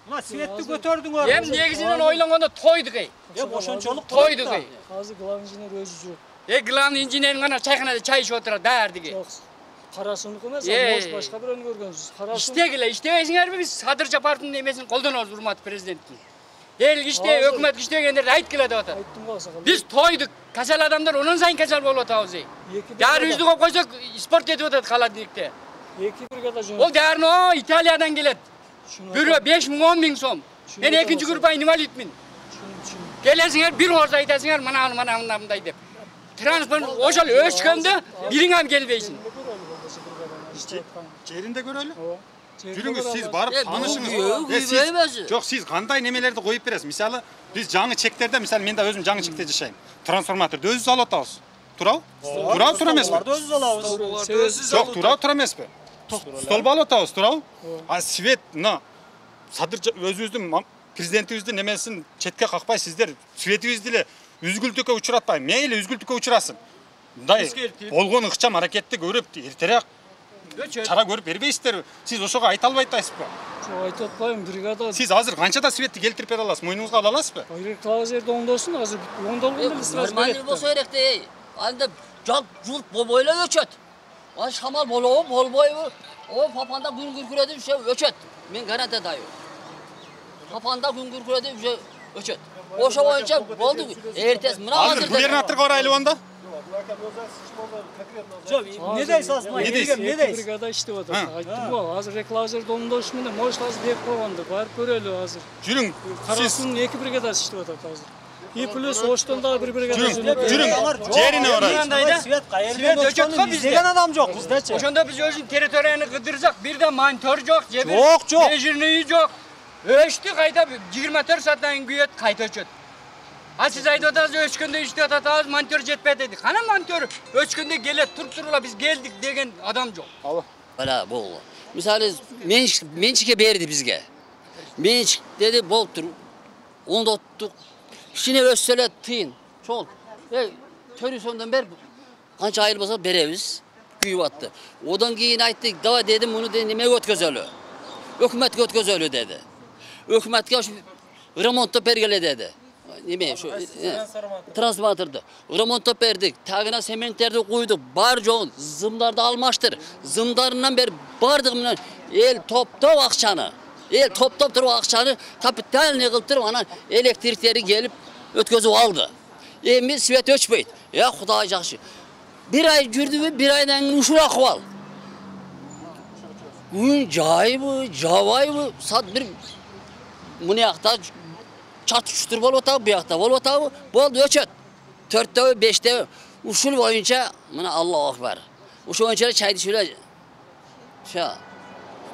Mına Svetni götürdüңөр. Hem negizинен ойлонгондо тойдук ey. Ошончолук Тойдук ey. Азыр главный инженер өзү жок. Главный инженер гана чайханада чай ичип отурат дардиги. Жок. Карасундук эмес, может башка бирөөнү көргөнсүз. Карасун. İştegilе, iştebейсиңерби биз Садыр Жапаровдун эмесин колдонобуз, урматтуу президенттин. Эл киште, өкмөт киштегендерди айткыла деп атат. Айттым го сага. Биз тойдук, касал адамдар онон сайын касал болуп атабыз ey. Дарыбызды коюп койсок, спорт этип атат холодильникте. 2 бригада жөн. Ол дарыны Италиядан келет. Бирөө 5000 10.000 сом. Мен экинчи группа инвалидмин. Келесиңер бир орус айтасыңар, мына мындай деп. Транспорт ошол өчкөндө бириңем келбейсиң. Жеринде көрөлү? Жүрүңүз, сиз барып таанышыңыз. Жок, сиз кандай немелерди коюп бересиз? Мисалы, биз жаңы чектерде, мисалы мен да өзүм жаңы чекте жашайм. Трансформаторду өзүбүз алып атабыз. Турабы? Тура эмеспи? Өзүбүз алабыз. Жок, тура эмеспи? Столбу алып атабыз, турабы? А свет, мына Садыр өзүбүздүн президентибиздин немесин четке какпай сиздер светибизди эле үзгүлтүккө учуратпай, мейли үзгүлтүккө учурасын. Мындай болгон ыкчам аракетти көрүп, эртерээк чара көрүп бербейсиздерби? Сиз ошого айта албай атасызбы? Жок, айта атпайм, бригада. Сиз азыр канчада светти келтирип бере аласыз? Мойнуңузга ала аласызбы? Клаузерди оңдосун, азыр оңдолгон эле сразу Нормально берет. болсо керек да. Анда жулт болбой эле өчөт. Ай шамал болобу, болбойбу? О, папанда күн күркүрөдү, ошо өчөт. Мен гарантия дайым. Папанда күн күркүрөдү, ошо өчөт. Ошо боюнча болду. Эртеси мына азыр губернаторго барайлы анда? Жок, не дейсиз? Не дейсиз? Не дейсиз? Бригада иштеп атат. Айттым го, азыр реклаузерди оңдош менен может азыр деп койгонду. Барып көрөлү азыр. Жүрүң. Карасунун 2 бригадасы иштеп атат азыр. И плюс Оштон дагы бир бригада. Жүрүң. Жерине барайын. Свет кайерден өчкөнүн издеген адам жок биздечи. Ошондо биз өзүнүн территорияны кыдырсак, бирде монтер жок, же Жок. Бежирный жок. Өчтү кайда 24 сааттан кийин күйөт, кайта өчөт. А сиз айтып атасыз, өчкөндө иштеп атабыз, монтер жетпейт деди. Кана монтер өчкөндө келет, туруп биз келдик деген адам жок. Бала болду. Мисалы менчикке берди бизге. Менчик деди, болуптур. Оңдоттук. Кичине өссө эле тыйын. Чоң. Төрү сомдон бер канча айыл болсо беребиз. Күйүп атты. Одан кийин айттык, давай дедим, муну немеге өткөзөлү. Өкмөткө өткөзөлү деди. Өкмөткө ремонттоп бергиле деди. Неме ошо трансформаторду ремонттоп бердик. Тагына сементтерди куйдук. Бар жоон зымдарды алмаштыр. Зымдарынан бери бардыгы менен эл топтоп акчаны. Эл топтоп туруп акчаны капитальный кылып туруп анан электриктери келип өткөзүп алды. Эми свет өчпөйт. Кудай жакшы. Bir ay жүрдүбү, bir aydan кийин ушул акыбал. Күн жайбы, жабайбы, саат бир мынакта чатыштыр болуп атабы, буякта болуп атабы, болду өчөт. 4-төбү, 5-төбү. Ушул боюнча мына Аллаху акбар. Ушул боюнча чайды ичип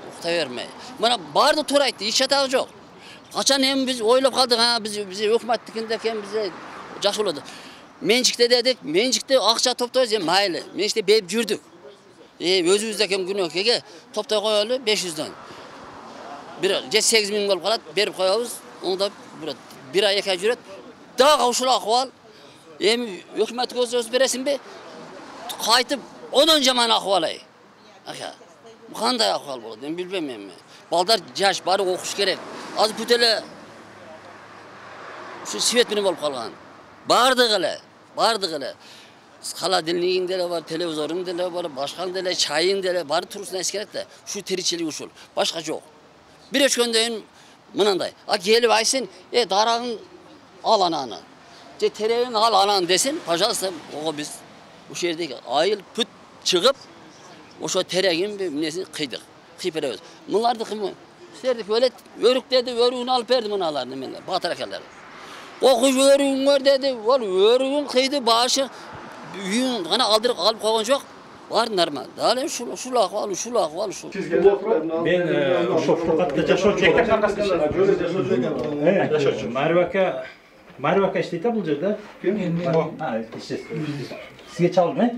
укта бермей. Мына барды туура айтты, эч атагы жок. Качан эми биз ойлоп калдык, биз өкмөттүкүндө экен бизге жакшы болот. Менчикте дедик, менчикте акча топтойбуз, майли. Менчикте берип жүрдүк. Өзүбүздө экен күнөкөгө топтой коелу 500дөн. Бир 8 миң болуп калат, берип коебуз. Онда bir ay 2 ay жүрөт. Дагы ушул акыбал. Эми өкмөткө өзү бересиңби? Кайтып, онон жаман акыбал ай. Ака. Кандай акыбал болот? Мен билбейм эми. Балдар жаш, бары окуш керек. Азыр бүт эле ушу свет менен болуп калган. Бардыгы эле. Холодильнигиң деле бар, телевизоруң деле бар, башкаң деле, чайың деле бары турусун эс керек да. Ушу тиричилик ушул. Башка жок. Бир өчкөндөн мынандай. Келип айтсын, дарагың ал ананы. Же терегиң ал ананы десин, пожалуйста, ого биз ушул жердеги айыл бүт чыгып, ошо терегин эмнесин кыйдык. Кыйып беребиз. Муларды кым? Силерди өлөт, өрүк деди, өрүгүн алып берди мыналарды мен. Батыр акалар. Окуш өрүгүң деди, ол өрүгүн кыйды, башы үйүн гана алдырып алып койгон жок. Бар нормально. Дали ушул акыбал. Мен ошо Фуркатта жашоочу. Марвака иштейт бул жерде. Сизге чалдым,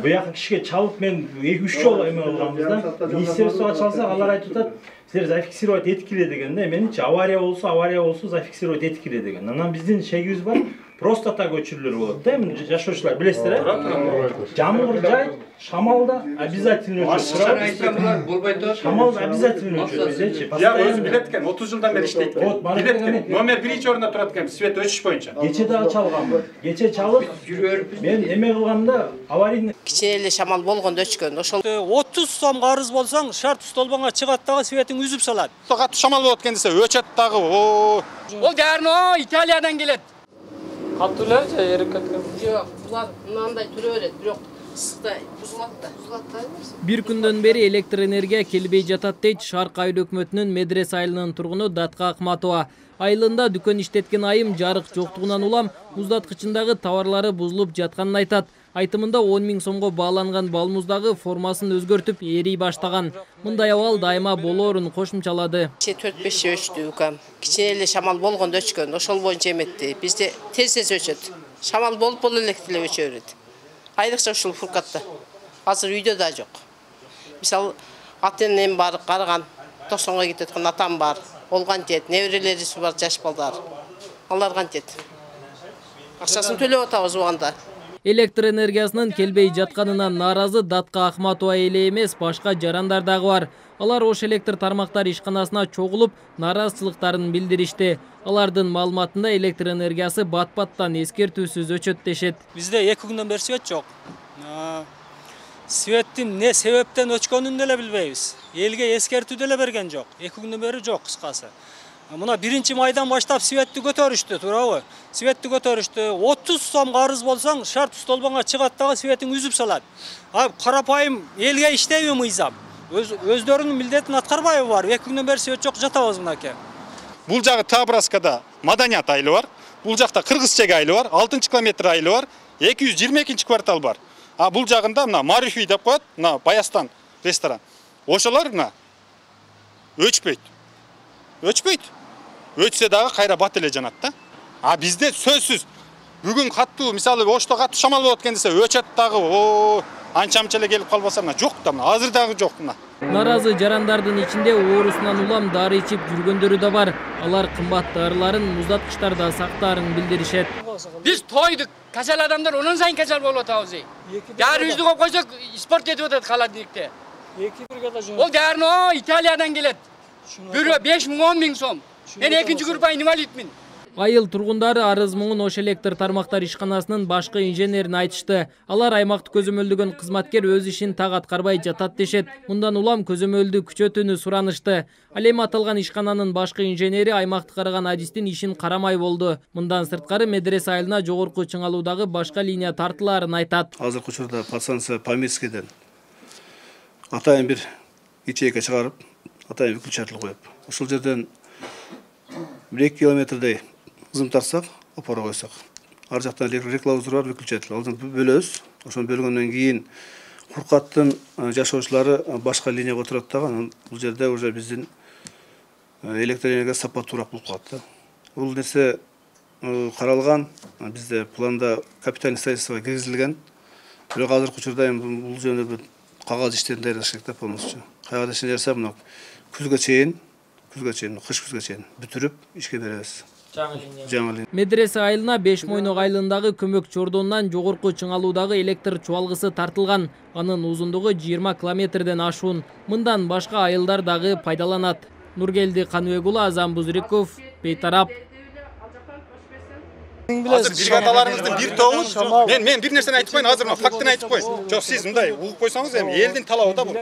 буяка кишиге чалып мен 2-3 жолу эме болгонбузда. Министерствого чалсак, алар айтып атат, силер зафиксировать эткиле деген да. Меничи авария болсо зафиксировать эткиле деген. Анан биздин шегибиз бар. простата көчүрүүлөр болот да, эми жашоочулар билесиздер э? Жамгыр жай, шамалда обязательно өчөт. Шамал обязательно өчөт биздечи. Я өзү билет экен, 30 жылдан бери иштейт экен. Билет экен. Номер 1 орунда турат экен, свет өчүш боюнча. Кече дагы чалганмын. Кече чалып, мен эме кылганда аварийный Кичине эле шамал болгондо өчкөн. Ошол 30 сом карыз болсаң, шарт столбаңа чыгат дагы светин үзүп салат. Катуу шамал болот экен десе, өчөт дагы. О, Ол дәріні Италиядан келет. Катуу эле же эрип кеткен? жок, булар мынандай түрө берет, бирок ысыкта бузулат да. Бир күндөн бери электр энергия келбей жатат дейт Шарк айыл өкмөтүнүн Медрес айылынын тургуну Датка Акматова. Айылында дүкөн иштеткен айым жарык жоктугунан улам муздаткычындагы товарлары бузулуп жатканын айтат. Айтымында 10 000 сомго бааланган балмуздагы формасын өзгөртүп ээрий баштаган. Мындай абал дайыма болоорун кошумчалады. 4-5 өчтү укам. Кичине эле шамал болгондо өчкөн. Ошол боюнча эметти. Бизде тез өчөт. Шамал болуп электр эле өчө берет. Айрыкча ушул фуркатта. Азыр үйдө да жок. Мисалы, ата-энем бар, карыган, 90га кетип аткан атам бар. Ол кантет, неберелери бар, жаш балдар. Алар кантет. Акчасын төлөп атабыз убагында. Электр энергиясынын келбей жатканынан нааразы Датка Акматова эле эмес, башка жарандар дагы бар. Алар Ош электр тармактар ишканасына чогулуп, нааразычылыктарын билдиришти. Алардын маалыматында электр энергиясы бат-баттан эскертүүсүз өчөт дешет. Бизде 2 күндөн бери свет жок. Светтин не себептен өчкөнүн деле билбейбиз. Элге эскертүү деле берген жок. 2 күндөн бери жок кыскасы. Мына 1 майдан баштап светти көтөрүштү, туурабы? Светти көтөрүштү. 30 сом карыз болсаң, шарт столбаңа чыгат дагы светин үзүп салат. Карапайым элге иштейби мыйзам? Өздөрүнүн милдетин аткарбайбы бар? 2 күндөн бери свет жок, жатабыз мынакей. бул жагы Табраскада Маданият айылы бар. Бул жакта Кыргызчеге айылы бар, 6-километр айылы бар, 222-квартал бар. Бул жагында мына Марифи деп коет, мына Баястан ресторан. Ошолор мына өчпөйт. Өтсе дагы кайра бат эле жанат да. Бизде сөзсүз бүгүн каттуу, мисалы Ошто каттуу шамал болот экен десе, өчөт дагы. Анча-анча эле келип калбаса мына жок да, мына азыр дагы жок мына. Наразы жарандардын ичинде оорусунан улам дары ичип жүргөндөрү да бар. Алар кымбат дарыларын муздаткычтарда сактаарын билдиришет. Биз тойдук, касал адамдар онун сайын касал болуп атабыз. Дәрүбүздү коюп койсок, спорт этип атат холодильникте. 2 бригада жөн. Ол дәріні Италиядан келет. Бирөө 5 000 10 000 сом. Мен 2-нчи группа инвалидмин. Айыл тургундары арыз муңун Ош электр тармактар ишканасынын башкы инженерин айтышты. Алар аймакты көзөмөлдөгөн кызматкер өз ишин так аткарбай жатат дешет. Мындан улам көзөмөлдү күчөтүүнү суранышты. Ал эми аталган ишкананын башкы инженери аймакты караган адистин ишин карамай болду. Мындан сырткары Медрес айылына жогорку чыңалуудагы башка линия тартылаарын айтат. Азыркы учурда подстанция Памирскийден атайын бир ячейка чыгарып, атайын выключатель коюп, ошол жерден 1-2 километрдей ызым тартсак, опора койсок. Ар жактан реклаузер бар, выключатель. Алдан бөлөбүз. Ошону бөлгөндөн кийин Куркаттын жашоочулары башка линияга отурат дагы. Бул жерде уже биздин электр энергия сапа турак болуп калат да. Бул нерсе каралган, бизде планда капитальный строительство киргизилген. Бирок азыркы учурда бул жөнүндө кагаз иштерин даярдаш керек да полностью. Кагаз ишин даярса мына күзгө чейин, кыш күзгө чейин бүтүрүп ишке беребиз. Медрес айылына 5 Мойнок айылындагы көмөк чордонунан жогорку чыңалуудагы электр чубалгысы тартылган. Анын узундугу 20 километрден ашуун. Мындан башка айылдар дагы пайдаланат. Нургелди Каныбекулы, Азам Бузриков, Бейтарап. Азыр бригадаларыңыздын бир тобу, мен бир нерсени айтып коеюн, азыр фактын айтып коеюн. Жок, сиз мындай угуп койсоңуз эми элдин талабы да бул.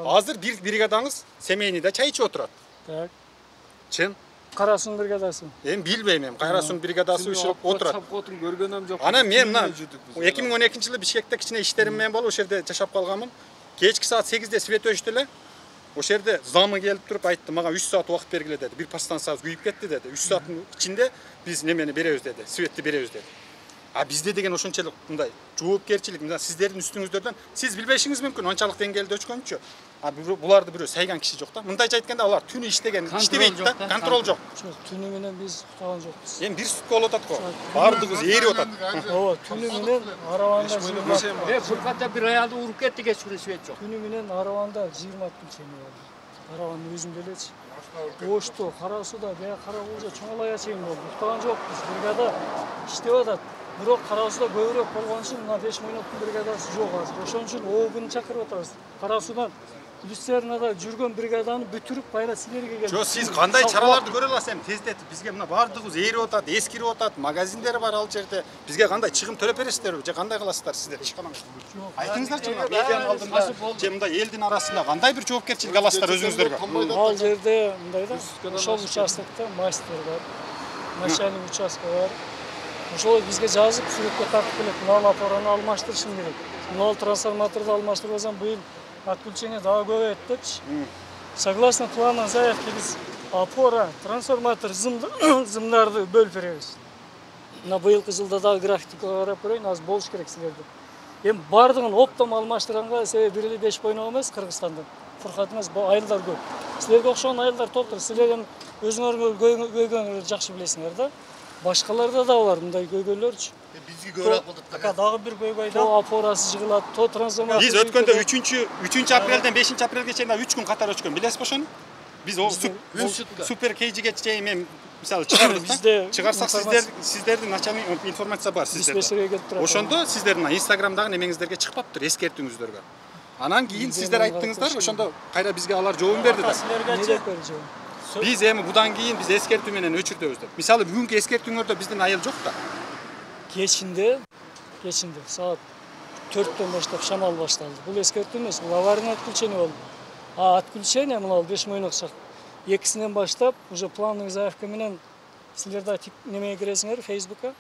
Азыр бир бригадаңыз семейныйда чай ичип отурат. Так. Чын? Карасун бригадасы. Эми билбейм, Кайрасун бригадасы ишип отурат. Сапкотун көргөнөм жок. Анан мен мына 2012-жылы Бишкекте кичине иштерим менен болуп, ошол жерде жашап калганмын. Кечки саат 8-де свет өчтү эле. Ошол жерде замы келип туруп айтты, мага 3 саат убакыт бергиле деди. Бир подстанциябыз күйүп кетти деди. 3 сааттын ичинде биз немени беребиз деди, светти беребиз деди. Бизде деген ошончолук мындай жоопкерчилик, мына сиздердин үстүңүздөрдөн сиз билбешиңиз мүмкүн, анчалык деңгээлде өчкөнчү. Буларды бирөө сайган киши жок да. Мындайча айтканда алар түнү иштеген, иштебейт да, контрол жок. Түнү менен биз уктаган жокпуз. Эми бир сутка болуп атат го. Бардыгыбыз ээрип атат. Ооба, түнү менен араванда Фуркатта бир аялды уруп кетти, кечкүнү свет жок. Түнү менен араванда 20 күн чейин болду. Араванын өзүндө элечи. Ошту, Кара Сууда, бия Кара Кулча чоңолая чейин болду. Уктаган жокпуз. Бригада иштеп атат. Бирок Кара Сууда көбүрөөк болгон үчүн мына 5 Мойноктун бригадасы жок азыр. Ошон үчүн обуну чакырып атабыз. Кара Суудан Люцернада жүргөн бригаданы бүтүрүп кайра силерге келип. Жо, сиз кандай чараларды көрө аласыз эми тездетип? Бизге мына баардыгыбыз ээрип атат, эскирип атат, магазиндер бар ал жерде. Бизге кандай чыгым төлөп бересиздерби же кандай кыласыздар сиздер ишканаңыз? Айтыңыздарчы, мына медианын алдында же мындай элдин арасында кандай бир жоопкерчилик аласыздар өзүңүздөргө? Ал жерде мындай да, ошол участокто мастер бар, начальник участка бар. Ошол бизге жазып сүрөткө тартып келет. Мына опораны алмаштырышым керек. Мына трансформаторду алмаштырбасам быйыл отключение дагы көбөйөт депчи. Согласно плану заявки биз опора, трансформатор, зымдарды бөлүп беребиз. Мына быйылкы жылда дагы графикке карап көрөйүн, азыр болуш керек силерде. Эми бардыгын оптом алмаштырганга себеби 1-5 бойнок эмес Кыргызстандан. Фуркат эмес, бул айылдар көп. Силерге окшогон айылдар толтур. Силер эми өзүңөр көйгөңөрдү жакшы билесиңер да. Башкаларда да бар мындай көйгөйлөрчү. Бизге көбүрөөк болду. Дагы бир көйгөй То опорасы жыгылат, то трансформатор. Биз өткөндө 3 апрелден 5 апрелге чейин 3 күн катар өчкөн. Билесизби ошону? Биз супер кейжиге чейин мен мисалы чыгардык да. Чыгарсак сиздердин начальник информация бар сиздерде. Ошондо сиздердин инстаграмдагы немеңиздерге чыгып калыптыр, эскертүүңүздөргө. Анан кийин сиздер айттыңыздар, ошондо кайра бизге алар жооп берди да. Биз эми будан кийин биз эскертүү менен өчүрдөбүз деп. Мисалы бүгүнкү эскертүүңөрдө биздин айыл жок да. Кечинде саат 4-төн баштап шамал башталды. Бул эскертүү эмес, бул аварийный отключение болду. А отключение мына 5 Мойнок шак. Экисинен баштап уже плановый заявка менен силер да немеге киресиңер Facebook'a.